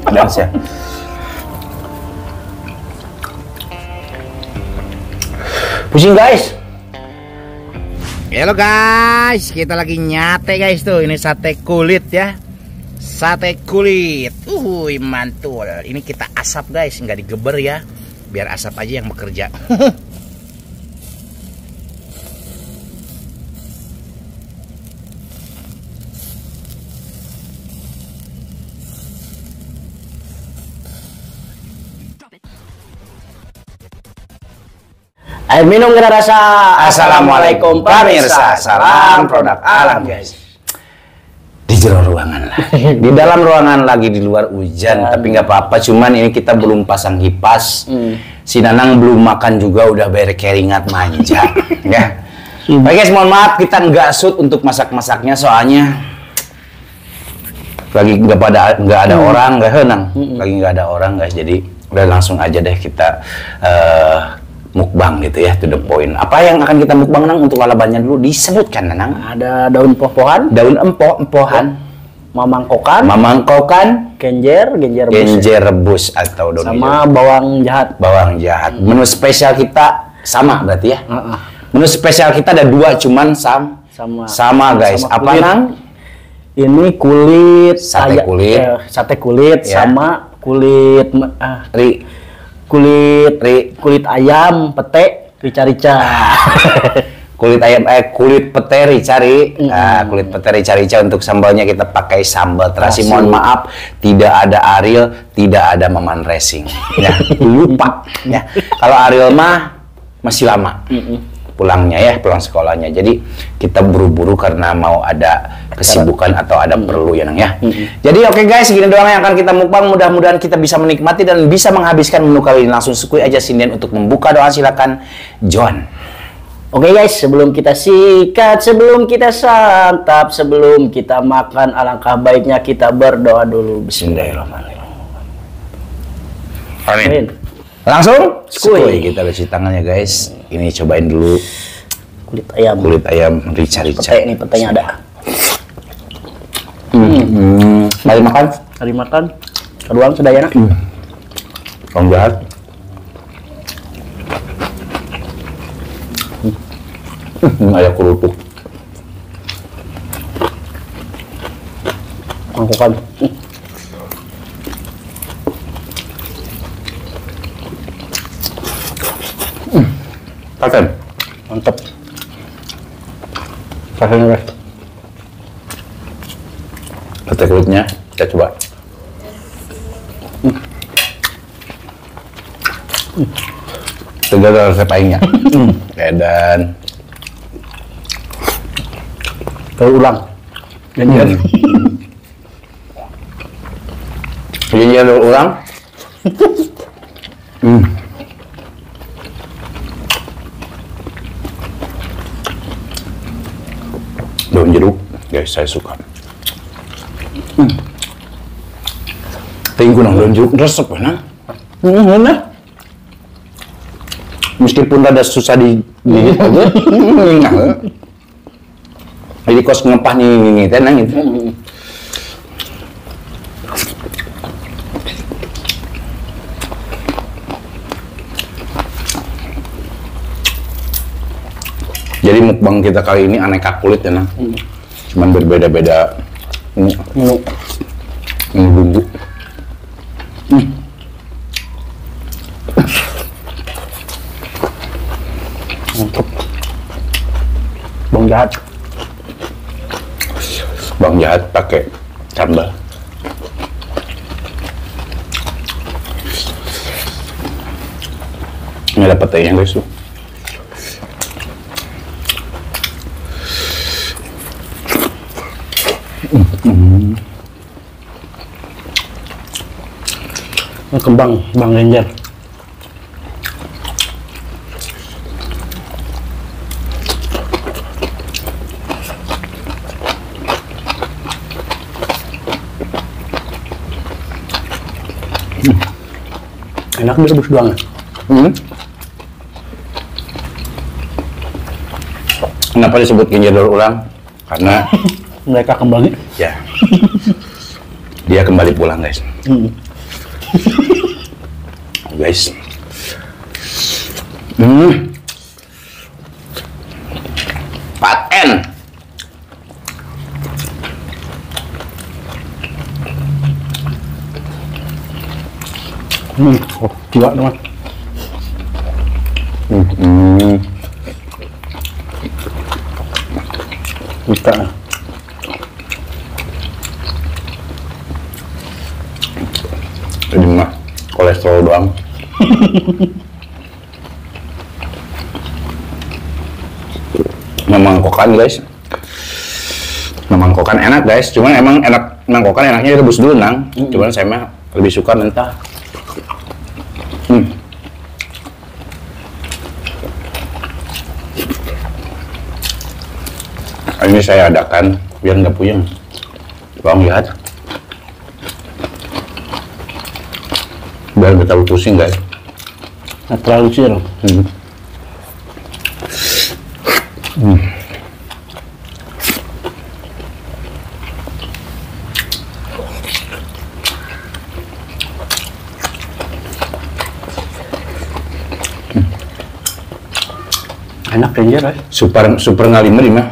Panas ya. Pusing guys. Halo guys, kita lagi nyate guys tuh. Ini sate kulit ya. Sate kulit. Mantul. Ini kita asap guys, nggak digeber ya. Biar asap aja yang bekerja. Air minum kena rasa. Assalamualaikum pemirsa. Salam produk alam guys. Di jero ruangan lah. Di dalam ruangan lagi, di luar hujan. Tapi nggak apa-apa. Cuman ini kita belum pasang kipas. Si Nanang belum makan juga udah berkeringat manja. Ya. Baik guys, mohon maaf kita nggak shoot untuk masak-masaknya soalnya lagi nggak ada orang, nggak henang. Lagi nggak ada orang guys. Jadi udah langsung aja deh kita mukbang gitu ya, to the point. Apa yang akan kita mukbang Nang? Untuk lalabannya dulu disebutkan Nang. Ada daun poh-pohan, daun empohan, mamangkokan, genjer rebus atau daun sama hijau. Bawang jahat. Menu spesial kita sama berarti ya. Menu spesial kita ada dua, cuman sama guys. Apa Nang? Ini kulit sate kulit ya. Sama kulit kulit ayam pete rica-rica. Kulit pete rica-rica. Untuk sambalnya kita pakai sambal terasi. Mohon maaf tidak ada Ariel, tidak ada Maman Racing ya. Lupa ya. Kalau Ariel mah masih lama pulangnya ya, pulang sekolahnya. Jadi kita buru-buru karena mau ada kesibukan atau ada perlu ya Nang ya. Jadi oke guys, segini doang yang akan kita mukbang. Mudah-mudahan kita bisa menikmati dan bisa menghabiskan menu kali ini. Langsung sukui aja sinden untuk membuka doa, silakan John. Oke guys, sebelum kita sikat, sebelum kita santap, sebelum kita makan, alangkah baiknya kita berdoa dulu. Bismillahirrahmanirrahim. Amin. Langsung sukui. Kita cuci tangannya guys. Ini cobain dulu kulit ayam rica-rica. Petenya ada. Mari makan. Keduang sudah ya Nak. Bawang jahat. Ayam kerupuk. Mangkokan. Paten. Mantap. Paten guys. Sate kulitnya kita coba. Tegal resep aingnya. Dan ulang. Genjer. Genjer ulang. Daun jeruk, guys, saya suka. Tinggu nang daun jeruk resep kan? Meskipun rada susah digigit aja. Jadi kos ngempah nih tenang itu. Jadi mukbang kita kali ini aneka kulit ya Nang. Cuman berbeda-beda bumbu. Mantap. Bawang jahat pakai sambal. Ini ada petenya guys tuh. Kembang genjer. Enak direbus doang. Kenapa disebut genjer daur ulang? Karena mereka kembali. Ya. Dia kembali pulang guys. Guys. Paten. Oh, gila teman. Buka. Ini mah kolesterol doang. Mangkokan guys. Mangkokan enak guys, cuman emang enak mangkokan enaknya rebus dulu nang. Cuman saya mah lebih suka mentah. Ini saya adakan biar nggak puyeng. Bang lihat. Biar nggak terlalu pusing guys. Nggak terlalu sir. Enak aja guys. Super ngalimer mah.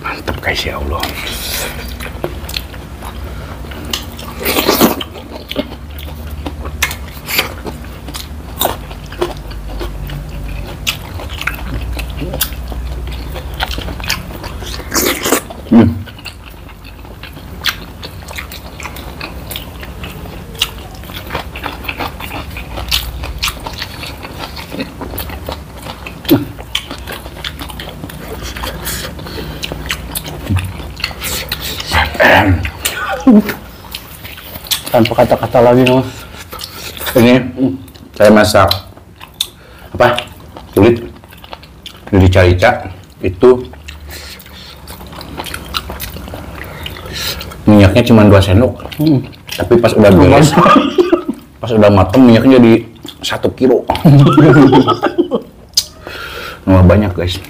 Mantap guys ya Allah. Tanpa kata-kata lagi mas. Ini saya masak apa? Kulit dari rica itu minyaknya cuma 2 sendok. Tapi pas udah beres, pas udah mateng minyaknya jadi 1 kilo. Nambah banyak guys.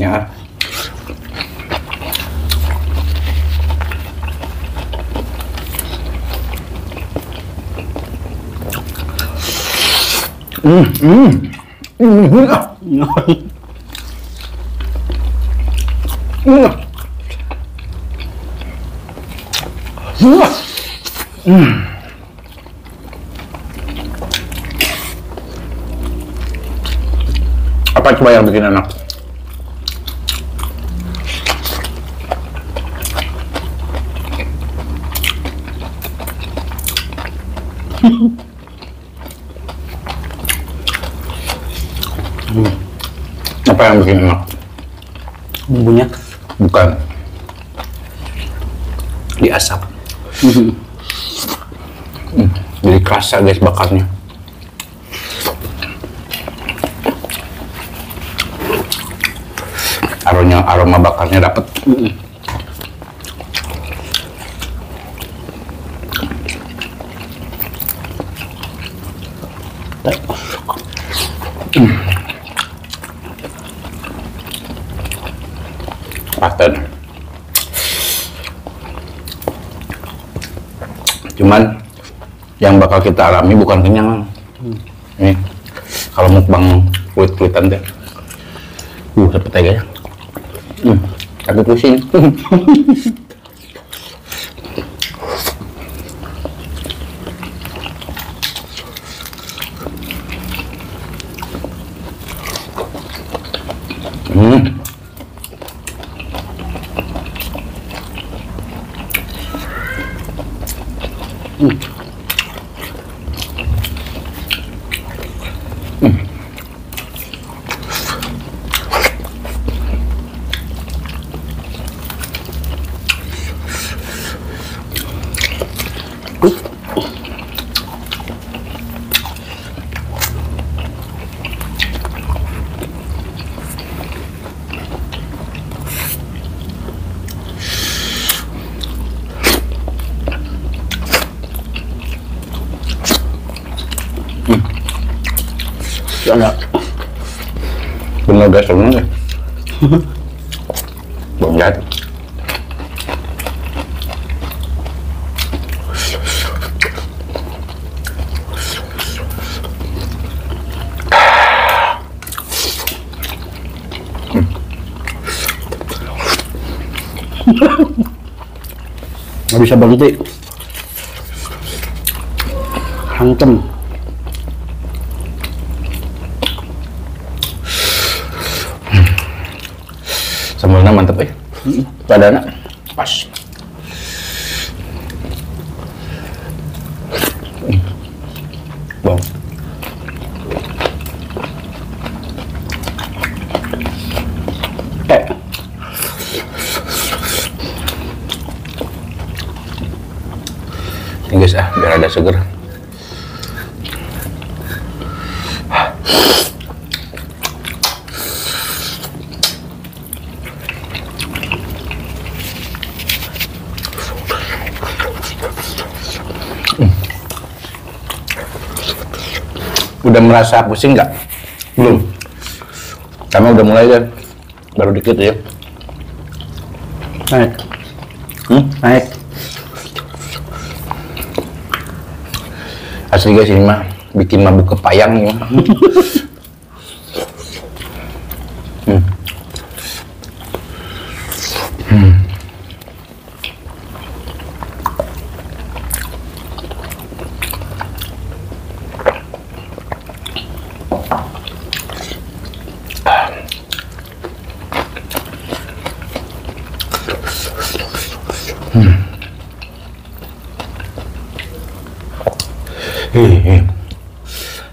Ya. Apa coba yang bikin enak? Apa yang bikin enak? Bumbunya? Bukan. Diasap. Jadi kerasa guys bakarnya. Aroma bakarnya dapet. Paten. Cuman yang bakal kita alami bukan kenyang. Nih, kalau mukbang kulit-kulitan deh. Dapet aja ya. Tapi pusing. Ada. Bener guys, bener ya. Belum lihat. Nggak bisa berhenti. Hantem. Sambalnya mantep ya. Padahal pas. Bang. Ini guys biar ada seger. Udah merasa pusing nggak? Belum. Karena udah mulai ya, baru dikit ya. Naik. Naik. Asli guys, ini mah bikin mabuk kepayang ya.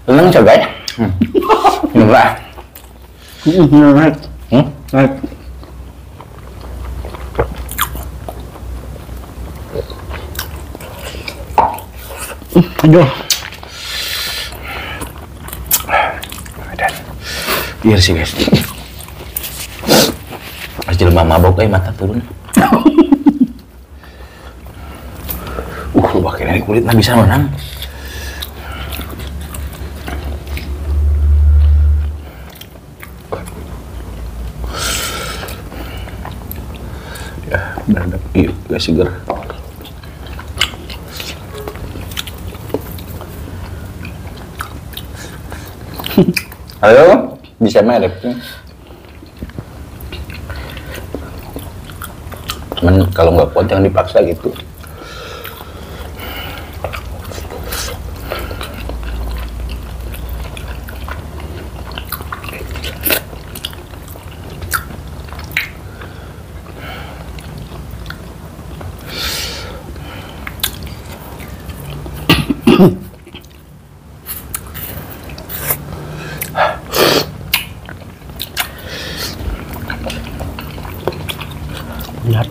Tenang coba ya. Enggak. Naik. Naik. Aduh. Dan biar sih guys. Hasil mabok mata turun. Lu pakai dari kulit nah bisa menang. Ya, udah yuk gak seger. Halo, bisa merek. Cuman kalau nggak kuat jangan dipaksa gitu. Lihat.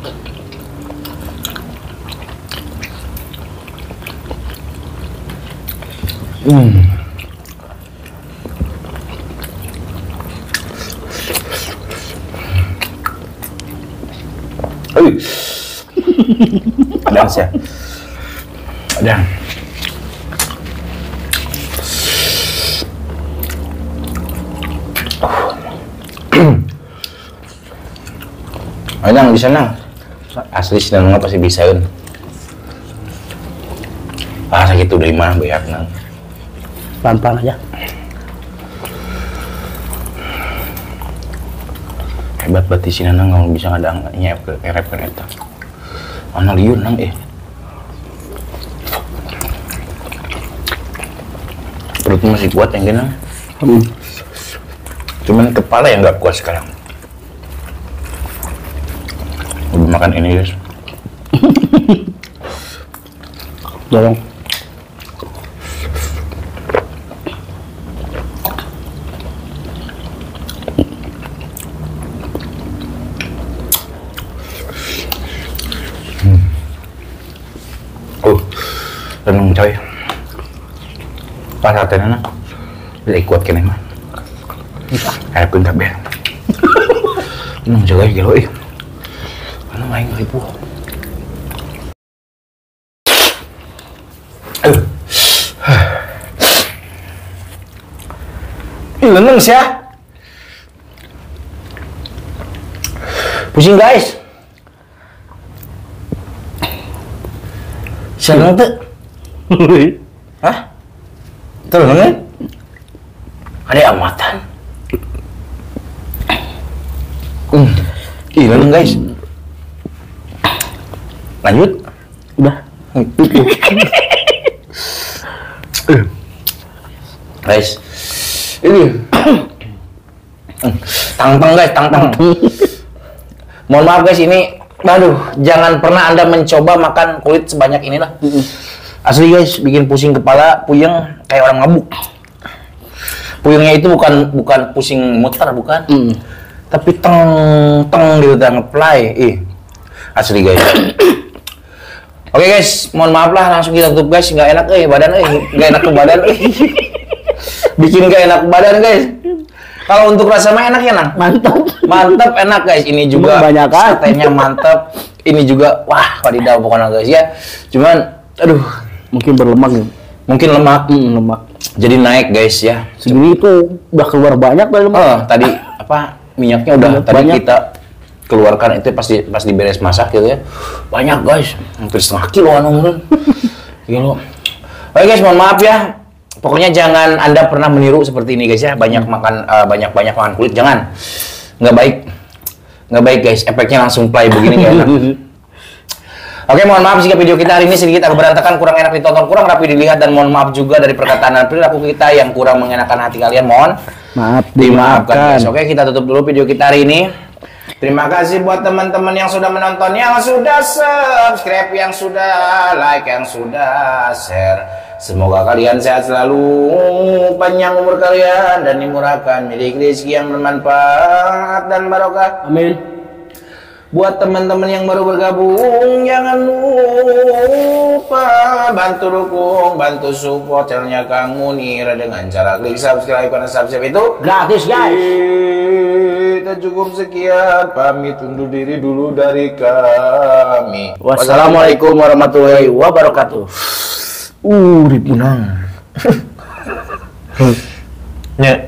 Ada ya? Ada. Ayang di sana. Asli sih nang pasti bisain. Sakit udah mah bayar nang. Pelan-pelan aja. Hebat berarti si Nanang kalau bisa ngadang nyep ke rep eta. Ana liur nang Perut masih kuat yang gini. Cuman kepala yang nggak kuat sekarang. Udah makan ini guys. Dorong. Renung coy. Pas satenya bisa ikut kene mah. Harapkeun kabeh. Renung jaga gelo ih. Anu aing ribu. Ih, leneng sih ya. Pusing guys. Siapa tuh? Hah? Tuh lengan? Ada amatan. Ih, leneng guys. Lanjut. Udah. Guys, ini tang-tang guys, tang-tang. Mohon maaf guys, ini, aduh, jangan pernah Anda mencoba makan kulit sebanyak inilah. Asli guys, bikin pusing kepala, puyeng kayak orang mabuk. Puyengnya itu bukan pusing muter, bukan. Tapi teng gitu, ngeplay. Asli guys. Oke guys, mohon maaf lah, langsung kita tutup guys. Nggak enak badan nggak enak ke badan bikin nggak enak badan guys. Kalau untuk rasa mah enak ya Nang? Mantap enak guys. Ini juga satenya mantap. Ini juga wah wadidaw pokoknya guys ya. Cuman aduh Mungkin berlemak ya. mungkin lemak. Lemak. Jadi naik guys ya. Segini itu udah keluar banyak dari lemak. Tadi apa minyaknya udah tadi banyak. kita keluarkan itu pas diberes masak gitu ya. Banyak guys. Hampir setengah kilo anu kilo. Oke guys, mohon maaf ya. Pokoknya jangan Anda pernah meniru seperti ini guys ya. Banyak makan kulit, jangan. Nggak baik guys. Efeknya langsung play begini nggak enak. Oke, mohon maaf jika video kita hari ini sedikit agak berantakan, kurang enak ditonton, kurang rapi dilihat, dan mohon maaf juga dari perkataan dan perilaku kita yang kurang mengenakan hati kalian. Mohon Maaf dimaafkan guys. Oke, kita tutup dulu video kita hari ini. Terima kasih buat teman-teman yang sudah menonton, yang sudah subscribe, yang sudah like, yang sudah share. Semoga kalian sehat selalu, panjang umur kalian, dan dimurahkan milik rezeki yang bermanfaat dan barokah. Amin. Buat teman-teman yang baru bergabung, jangan lupa bantu dukung, bantu support channelnya Kang Munir dengan cara klik subscribe, karena subscribe itu Gratis guys. Kita cukup sekian, pamit undur diri dulu dari kami. Wassalamualaikum warahmatullahi wabarakatuh. Ripunang. Ya.